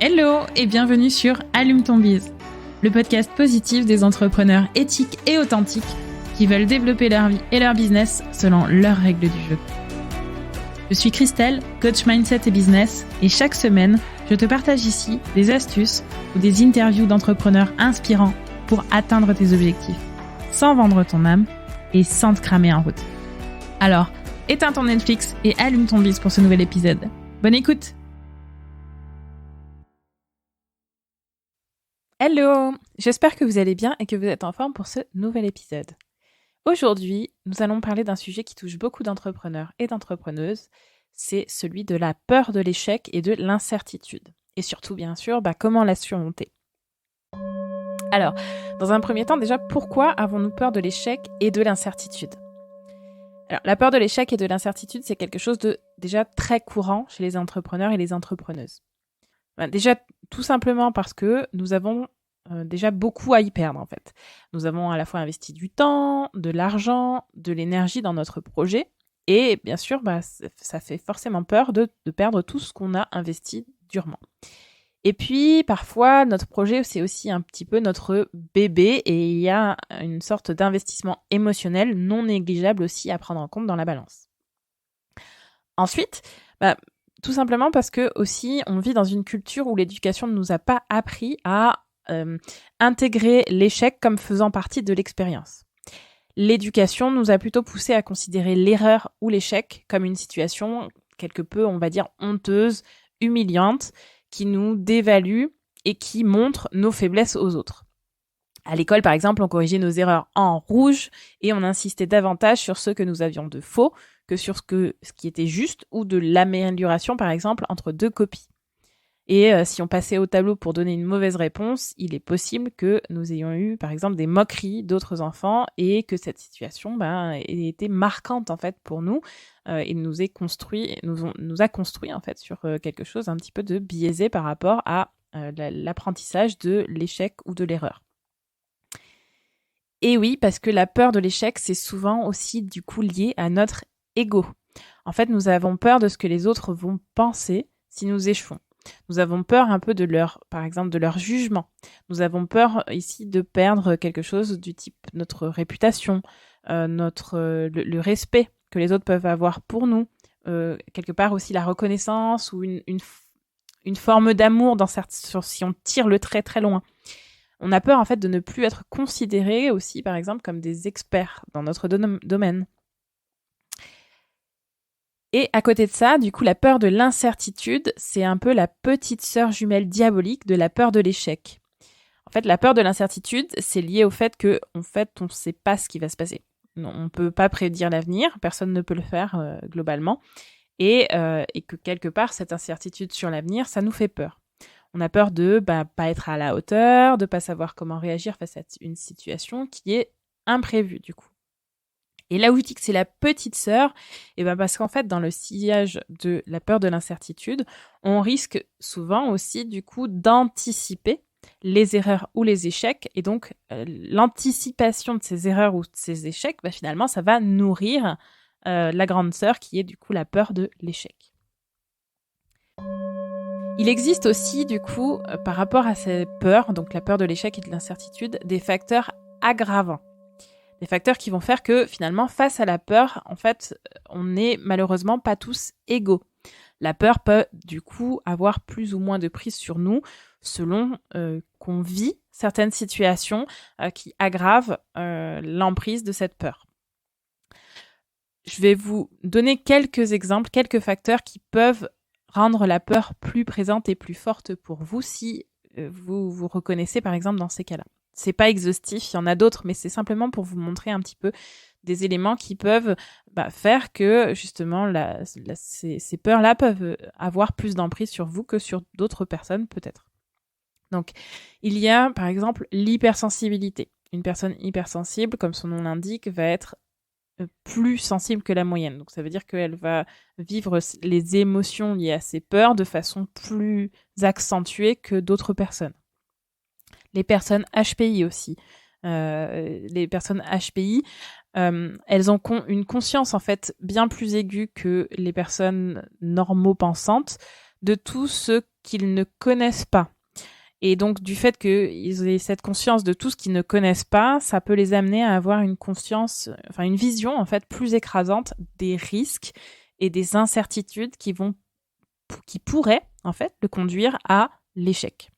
Hello et bienvenue sur Allume ton biz, le podcast positif des entrepreneurs éthiques et authentiques qui veulent développer leur vie et leur business selon leurs règles du jeu. Je suis Christelle, coach mindset et business, et chaque semaine, je te partage ici des astuces ou des interviews d'entrepreneurs inspirants pour atteindre tes objectifs, sans vendre ton âme et sans te cramer en route. Alors, éteins ton Netflix et allume ton biz pour ce nouvel épisode. Bonne écoute! Hello! J'espère que vous allez bien et que vous êtes en forme pour ce nouvel épisode. Aujourd'hui, nous allons parler d'un sujet qui touche beaucoup d'entrepreneurs et d'entrepreneuses, c'est celui de la peur de l'échec et de l'incertitude. Et surtout, bien sûr, comment la surmonter. Alors, dans un premier temps, déjà, pourquoi avons-nous peur de l'échec et de l'incertitude ? Alors, la peur de l'échec et de l'incertitude, c'est quelque chose de déjà très courant chez les entrepreneurs et les entrepreneuses. Déjà, tout simplement parce que nous avons déjà beaucoup à y perdre, en fait. Nous avons à la fois investi du temps, de l'argent, de l'énergie dans notre projet. Et bien sûr, ça fait forcément peur de perdre tout ce qu'on a investi durement. Et puis, parfois, notre projet, c'est aussi un petit peu notre bébé et il y a une sorte d'investissement émotionnel non négligeable aussi à prendre en compte dans la balance. Ensuite, tout simplement parce que aussi, on vit dans une culture où l'éducation ne nous a pas appris à intégrer l'échec comme faisant partie de l'expérience. L'éducation nous a plutôt poussé à considérer l'erreur ou l'échec comme une situation quelque peu, on va dire, honteuse, humiliante, qui nous dévalue et qui montre nos faiblesses aux autres. À l'école, par exemple, on corrigeait nos erreurs en rouge et on insistait davantage sur ce que nous avions de faux que sur ce qui était juste ou de l'amélioration, par exemple, entre deux copies. Et si on passait au tableau pour donner une mauvaise réponse, il est possible que nous ayons eu, par exemple, des moqueries d'autres enfants et que cette situation ait été marquante, en fait, pour nous et nous a construit, en fait, sur quelque chose un petit peu de biaisé par rapport à l'apprentissage de l'échec ou de l'erreur. Et oui, parce que la peur de l'échec, c'est souvent aussi, du coup, lié à notre ego. En fait, nous avons peur de ce que les autres vont penser si nous échouons. Nous avons peur un peu par exemple, de leur jugement. Nous avons peur ici de perdre quelque chose du type notre réputation, le respect que les autres peuvent avoir pour nous, quelque part aussi la reconnaissance ou une forme d'amour si on tire le trait très loin. On a peur en fait de ne plus être considérés aussi, par exemple, comme des experts dans notre domaine. Et à côté de ça, du coup, la peur de l'incertitude, c'est un peu la petite sœur jumelle diabolique de la peur de l'échec. En fait, la peur de l'incertitude, c'est lié au fait que, en fait, on ne sait pas ce qui va se passer. On ne peut pas prédire l'avenir, personne ne peut le faire globalement, et que quelque part, cette incertitude sur l'avenir, ça nous fait peur. On a peur de pas être à la hauteur, de pas savoir comment réagir face à une situation qui est imprévue, du coup. Et là où je dis que c'est la petite sœur, parce qu'en fait, dans le sillage de la peur de l'incertitude, on risque souvent aussi, du coup, d'anticiper les erreurs ou les échecs. Et donc, l'anticipation de ces erreurs ou de ces échecs, finalement, ça va nourrir la grande sœur qui est, du coup, la peur de l'échec. Il existe aussi, du coup, par rapport à ces peurs, donc la peur de l'échec et de l'incertitude, des facteurs aggravants. Des facteurs qui vont faire que, finalement, face à la peur, en fait, on n'est malheureusement pas tous égaux. La peur peut, du coup, avoir plus ou moins de prise sur nous selon qu'on vit certaines situations qui aggravent l'emprise de cette peur. Je vais vous donner quelques exemples, quelques facteurs qui peuvent rendre la peur plus présente et plus forte pour vous si vous vous reconnaissez, par exemple, dans ces cas-là. C'est pas exhaustif, il y en a d'autres, mais c'est simplement pour vous montrer un petit peu des éléments qui peuvent faire que, justement, ces peurs-là peuvent avoir plus d'emprise sur vous que sur d'autres personnes, peut-être. Donc, il y a, par exemple, l'hypersensibilité. Une personne hypersensible, comme son nom l'indique, va être plus sensible que la moyenne. Donc, ça veut dire qu'elle va vivre les émotions liées à ses peurs de façon plus accentuée que d'autres personnes. Les personnes HPI aussi. Les personnes HPI, elles ont une conscience en fait bien plus aiguë que les personnes normaux pensantes de tout ce qu'ils ne connaissent pas. Et donc, du fait qu'ils aient cette conscience de tout ce qu'ils ne connaissent pas, ça peut les amener à avoir une vision, en fait, plus écrasante des risques et des incertitudes qui pourraient, en fait, le conduire à l'échec.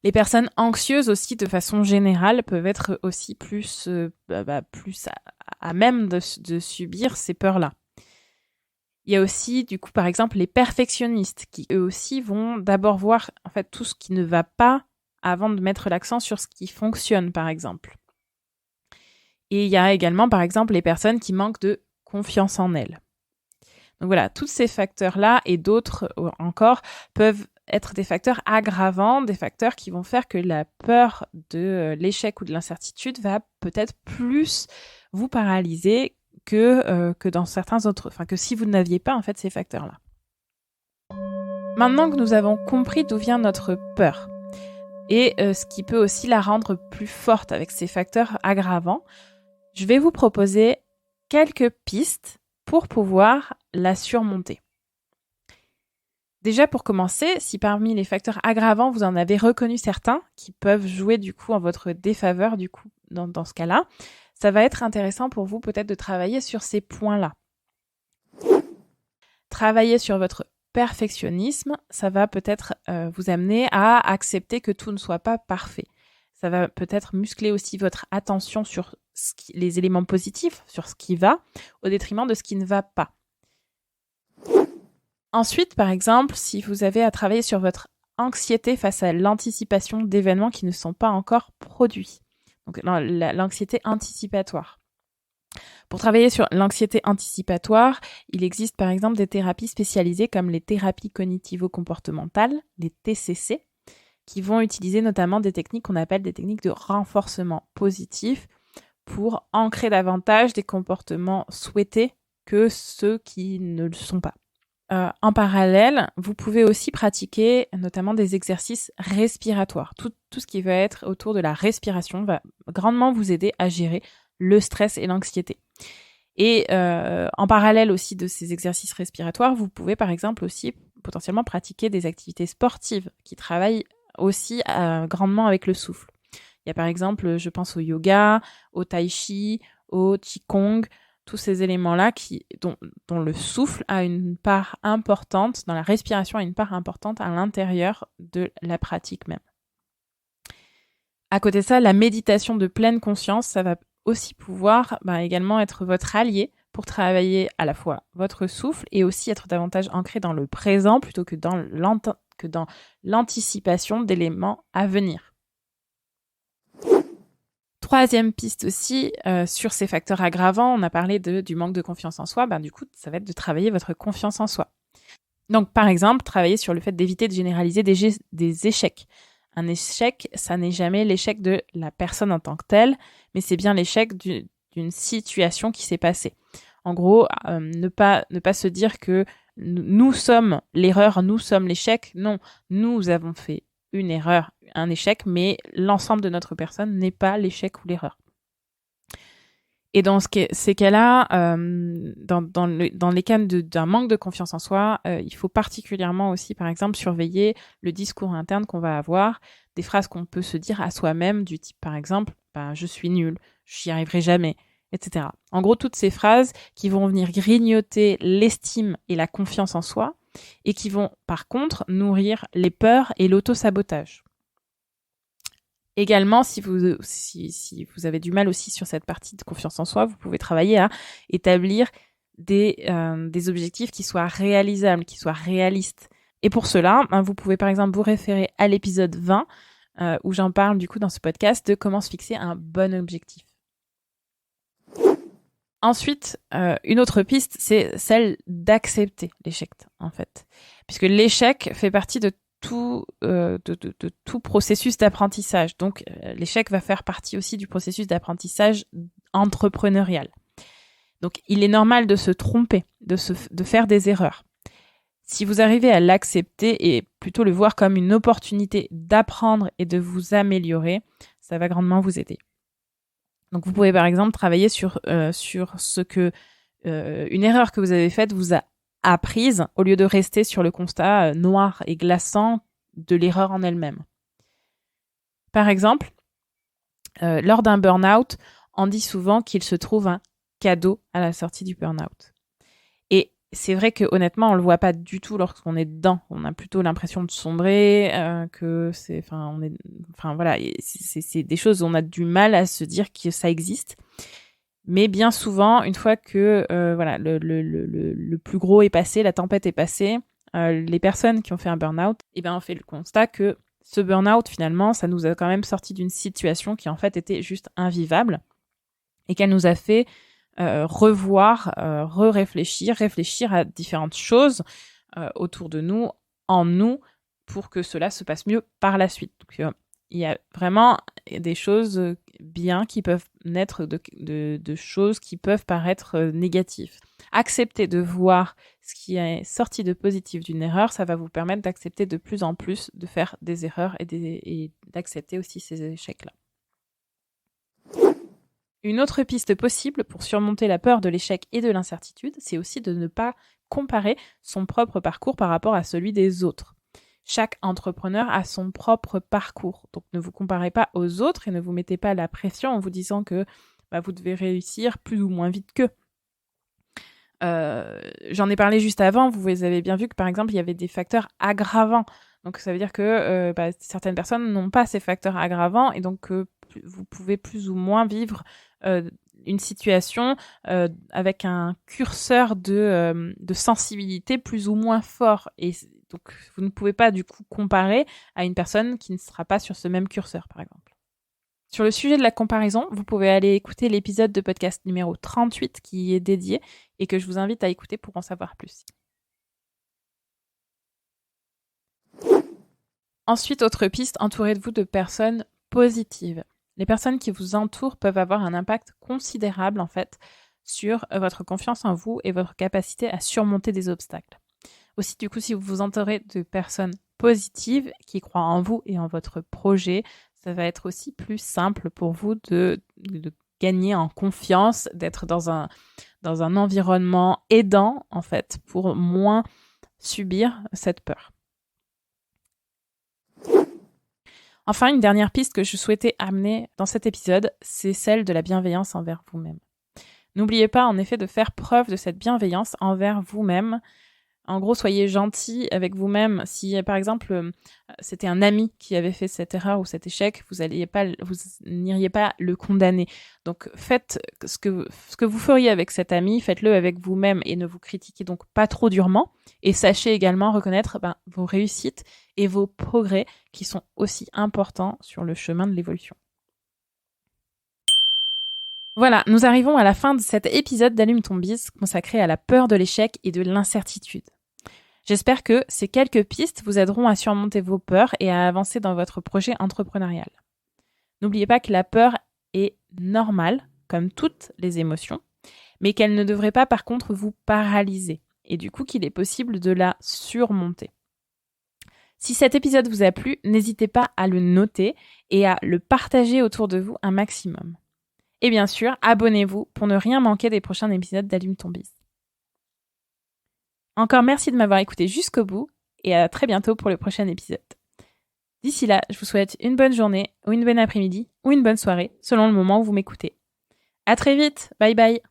Les personnes anxieuses aussi, de façon générale, peuvent être aussi plus à même de subir ces peurs-là. Il y a aussi, du coup, par exemple, les perfectionnistes qui, eux aussi, vont d'abord voir en fait tout ce qui ne va pas avant de mettre l'accent sur ce qui fonctionne, par exemple. Et il y a également, par exemple, les personnes qui manquent de confiance en elles. Donc voilà, tous ces facteurs-là et d'autres encore peuvent être des facteurs aggravants, des facteurs qui vont faire que la peur de l'échec ou de l'incertitude va peut-être plus vous paralyser que dans certains autres, que si vous n'aviez pas en fait ces facteurs-là. Maintenant que nous avons compris d'où vient notre peur et ce qui peut aussi la rendre plus forte avec ces facteurs aggravants, je vais vous proposer quelques pistes pour pouvoir la surmonter. Déjà pour commencer, si parmi les facteurs aggravants, vous en avez reconnu certains qui peuvent jouer du coup en votre défaveur du coup dans ce cas-là, ça va être intéressant pour vous peut-être de travailler sur ces points-là. Travailler sur votre perfectionnisme, ça va peut-être vous amener à accepter que tout ne soit pas parfait. Ça va peut-être muscler aussi votre attention sur les éléments positifs, sur ce qui va, au détriment de ce qui ne va pas. Ensuite, par exemple, si vous avez à travailler sur votre anxiété face à l'anticipation d'événements qui ne sont pas encore produits. Donc l'anxiété anticipatoire. Pour travailler sur l'anxiété anticipatoire, il existe par exemple des thérapies spécialisées comme les thérapies cognitivo-comportementales, les TCC, qui vont utiliser notamment des techniques qu'on appelle des techniques de renforcement positif pour ancrer davantage des comportements souhaités que ceux qui ne le sont pas. En parallèle, vous pouvez aussi pratiquer notamment des exercices respiratoires. Tout ce qui va être autour de la respiration va grandement vous aider à gérer le stress et l'anxiété. Et en parallèle aussi de ces exercices respiratoires, vous pouvez par exemple aussi potentiellement pratiquer des activités sportives qui travaillent aussi grandement avec le souffle. Il y a par exemple, je pense au yoga, au tai chi, au qigong, tous ces éléments-là dont le souffle a une part importante, dans la respiration a une part importante à l'intérieur de la pratique même. À côté de ça, la méditation de pleine conscience, ça va aussi pouvoir également être votre allié pour travailler à la fois votre souffle et aussi être davantage ancré dans le présent plutôt que dans l'anticipation d'éléments à venir. Troisième piste aussi, sur ces facteurs aggravants, on a parlé du manque de confiance en soi, du coup, ça va être de travailler votre confiance en soi. Donc, par exemple, travailler sur le fait d'éviter de généraliser des échecs. Un échec, ça n'est jamais l'échec de la personne en tant que telle, mais c'est bien l'échec d'une situation qui s'est passée. En gros, ne pas se dire que nous sommes l'erreur, nous sommes l'échec. Non, nous avons fait une erreur, un échec, mais l'ensemble de notre personne n'est pas l'échec ou l'erreur. Et dans ces cas-là, dans les cas d'un manque de confiance en soi, il faut particulièrement aussi, par exemple, surveiller le discours interne qu'on va avoir, des phrases qu'on peut se dire à soi-même, du type, par exemple, je suis nul, j'y arriverai jamais, etc. En gros, toutes ces phrases qui vont venir grignoter l'estime et la confiance en soi, et qui vont, par contre, nourrir les peurs et l'auto-sabotage. Également, si vous avez du mal aussi sur cette partie de confiance en soi, vous pouvez travailler à établir des objectifs qui soient réalisables, qui soient réalistes. Et pour cela, vous pouvez par exemple vous référer à l'épisode 20, où j'en parle du coup dans ce podcast de comment se fixer un bon objectif. Ensuite, une autre piste, c'est celle d'accepter l'échec, en fait. Puisque l'échec fait partie de tout processus d'apprentissage. Donc, l'échec va faire partie aussi du processus d'apprentissage entrepreneurial. Donc, il est normal de se tromper, de faire des erreurs. Si vous arrivez à l'accepter et plutôt le voir comme une opportunité d'apprendre et de vous améliorer, ça va grandement vous aider. Donc, vous pouvez par exemple travailler sur ce que une erreur que vous avez faite vous a apprise au lieu de rester sur le constat noir et glaçant de l'erreur en elle-même. Par exemple, lors d'un burn-out, on dit souvent qu'il se trouve un cadeau à la sortie du burn-out. Et c'est vrai que honnêtement, on le voit pas du tout lorsqu'on est dedans. On a plutôt l'impression de sombrer, que c'est, voilà, c'est des choses où on a du mal à se dire que ça existe. Mais bien souvent, une fois que voilà, le plus gros est passé, la tempête est passée, les personnes qui ont fait un burn-out, on fait le constat que ce burn-out, finalement, ça nous a quand même sorti d'une situation qui en fait était juste invivable et qu'elle nous a fait revoir, réfléchir à différentes choses autour de nous, en nous, pour que cela se passe mieux par la suite. Donc, il y a vraiment des choses bien qui peuvent naître de choses qui peuvent paraître négatives. Accepter de voir ce qui est sorti de positif d'une erreur, ça va vous permettre d'accepter de plus en plus de faire des erreurs et d'accepter aussi ces échecs-là. Une autre piste possible pour surmonter la peur de l'échec et de l'incertitude, c'est aussi de ne pas comparer son propre parcours par rapport à celui des autres. Chaque entrepreneur a son propre parcours, donc ne vous comparez pas aux autres et ne vous mettez pas la pression en vous disant que vous devez réussir plus ou moins vite qu'eux. J'en ai parlé juste avant, vous avez bien vu que par exemple il y avait des facteurs aggravants. Donc ça veut dire que certaines personnes n'ont pas ces facteurs aggravants et donc vous pouvez plus ou moins vivre une situation avec un curseur de sensibilité plus ou moins fort. Et donc vous ne pouvez pas du coup comparer à une personne qui ne sera pas sur ce même curseur par exemple. Sur le sujet de la comparaison, vous pouvez aller écouter l'épisode de podcast numéro 38 qui y est dédié et que je vous invite à écouter pour en savoir plus. Ensuite, autre piste, entourez-vous de personnes positives. Les personnes qui vous entourent peuvent avoir un impact considérable en fait sur votre confiance en vous et votre capacité à surmonter des obstacles. Aussi, du coup, si vous vous entourez de personnes positives qui croient en vous et en votre projet, ça va être aussi plus simple pour vous de gagner en confiance, d'être dans un environnement aidant, en fait, pour moins subir cette peur. Enfin, une dernière piste que je souhaitais amener dans cet épisode, c'est celle de la bienveillance envers vous-même. N'oubliez pas, en effet, de faire preuve de cette bienveillance envers vous-même. En gros, soyez gentil avec vous-même. Si, par exemple, c'était un ami qui avait fait cette erreur ou cet échec, vous n'iriez pas le condamner. Donc, faites ce que vous feriez avec cet ami, faites-le avec vous-même et ne vous critiquez donc pas trop durement. Et sachez également reconnaître vos réussites et vos progrès qui sont aussi importants sur le chemin de l'évolution. Voilà, nous arrivons à la fin de cet épisode d'Allume ton Biz consacré à la peur de l'échec et de l'incertitude. J'espère que ces quelques pistes vous aideront à surmonter vos peurs et à avancer dans votre projet entrepreneurial. N'oubliez pas que la peur est normale, comme toutes les émotions, mais qu'elle ne devrait pas par contre vous paralyser, et du coup qu'il est possible de la surmonter. Si cet épisode vous a plu, n'hésitez pas à le noter et à le partager autour de vous un maximum. Et bien sûr, abonnez-vous pour ne rien manquer des prochains épisodes d'Allume ton Biz. Encore merci de m'avoir écouté jusqu'au bout et à très bientôt pour le prochain épisode. D'ici là, je vous souhaite une bonne journée ou une bonne après-midi ou une bonne soirée selon le moment où vous m'écoutez. À très vite, bye bye.